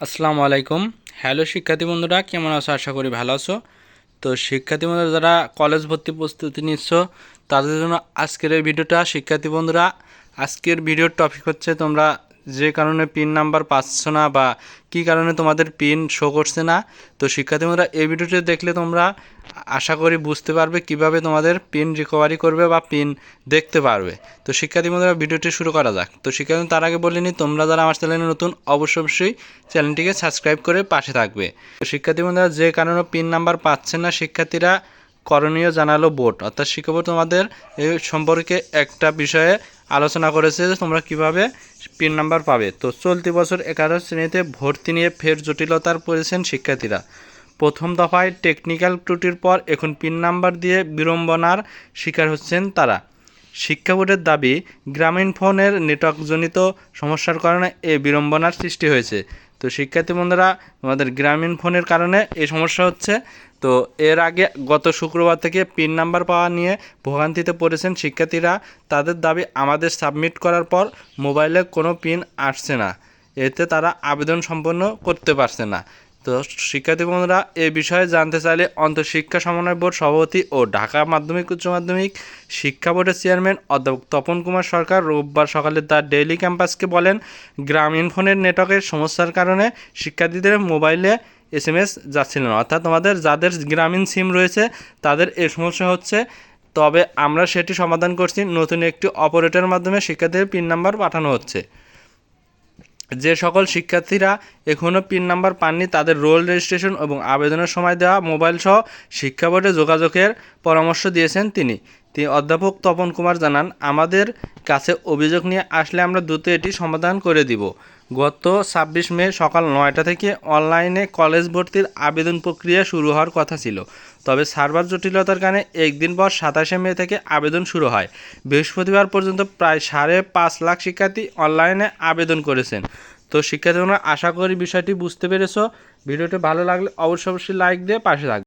আসসালামু আলাইকুম। হ্যালো শিক্ষার্থী বন্ধুরা, কেমন আছো? আশা করি ভালো আছো। তো শিক্ষার্থী বন্ধুরা যারা কলেজ ভর্তি প্রস্তুতি নিচ্ছ তাদের জন্য আজকের এই ভিডিওটা। শিক্ষার্থী বন্ধুরা, আজকের ভিডিওর টপিক হচ্ছে তোমরা যে কারণে পিন নাম্বার পাচ্ছ না বা কী কারণে তোমাদের পিন শো করছে না। তো শিক্ষার্থী বন্ধুরা, এই ভিডিওটি দেখলে তোমরা আশা করি বুঝতে পারবে কিভাবে তোমাদের পিন রিকভারি করবে বা পিন দেখতে পারবে। তো শিক্ষার্থী বন্ধুরা, ভিডিওটি শুরু করা যাক। তো শিক্ষার্থী, তার আগে বলিনি, তোমরা যারা আমার চ্যানেলে নতুন অবশ্যই চ্যানেলটিকে সাবস্ক্রাইব করে পাশে থাকবে। তো শিক্ষার্থী বন্ধুরা, যে কারণে পিন নাম্বার পাচ্ছে না শিক্ষার্থীরা, করণীয় জানালো বোর্ড। অর্থাৎ শিক্ষা বোর্ড তোমাদের এই সম্পর্কে একটা বিষয়ে আলোচনা করেছে যে তোমরা কিভাবে পিন নাম্বার পাবে। তো চলতি বছর 11 শ্রেণীতে ভর্তি নিয়ে ফের জটিলতার পড়েছেন শিক্ষার্থীরা। প্রথম দফায় টেকনিক্যাল ত্রুটির পর এখন পিন নাম্বার দিয়ে বিড়ম্বনার শিকার হচ্ছেন তারা। শিক্ষা বোর্ডের দাবি, গ্রামীণ ফোনের নেটওয়ার্কজনিত সমস্যার কারণে এই বিড়ম্বনার সৃষ্টি হয়েছে। তো শিক্ষার্থী বন্ধুরা, আমাদের গ্রামীণ ফোনের কারণে এই সমস্যা হচ্ছে। তো এর আগে গত শুক্রবার থেকে পিন নাম্বার পাওয়া নিয়ে ভোগান্তিতে পড়েছেন শিক্ষার্থীরা। তাদের দাবি, আমাদের সাবমিট করার পর মোবাইলে কোনো পিন আসছে না, এতে তারা আবেদন সম্পন্ন করতে পারছে না। তো শিক্ষার্থী বন্ধুরা, এ বিষয়ে জানতে চাইলে অন্তঃশিক্ষা সমন্বয় বোর্ড সভাপতি ও ঢাকা মাধ্যমিক উচ্চ মাধ্যমিক শিক্ষা বোর্ডের চেয়ারম্যান অধ্যাপক তপন কুমার সরকার রোববার সকালে তার ডেইলি ক্যাম্পাসকে বলেন, গ্রামীণ ফোনের নেটওয়ার্কের সমস্যার কারণে শিক্ষার্থীদের মোবাইলে SMS যাচ্ছিল না। অর্থাৎ তোমাদের যাদের গ্রামীণ সিম রয়েছে তাদের এই সমস্যা হচ্ছে। তবে আমরা সেটি সমাধান করছি, নতুন একটি অপারেটরের মাধ্যমে শিক্ষার্থীদের পিন নাম্বার পাঠানো হচ্ছে। যে সকল শিক্ষার্থীরা এখনও পিন নাম্বার পাননি তাদের রোল রেজিস্ট্রেশন এবং আবেদনের সময় দেওয়া মোবাইল সহ শিক্ষা বোর্ডে যোগাযোগের পরামর্শ দিয়েছেন তিনি। অধ্যাপক তপন কুমার জানান, আমাদের কাছে অভিযোগ নিয়ে আসলে আমরা দ্রুত এটি সমাধান করে দিব। গত 26 মে সকাল 9টা থেকে অনলাইনে কলেজ ভর্তির আবেদন প্রক্রিয়া শুরু হওয়ার কথা ছিল। তবে সার্ভার জটিলতার কারণে একদিন পর 27শে মে থেকে আবেদন শুরু হয়। বৃহস্পতিবার পর্যন্ত প্রায় 5.5 লাখ শিক্ষার্থী অনলাইনে আবেদন করেছেন। তো শিক্ষার্থীরা, আশা করি বিষয়টি বুঝতে পেরেছো। ভিডিওটি ভালো লাগলে অবশ্যই লাইক দিয়ে পাশে থাকবে।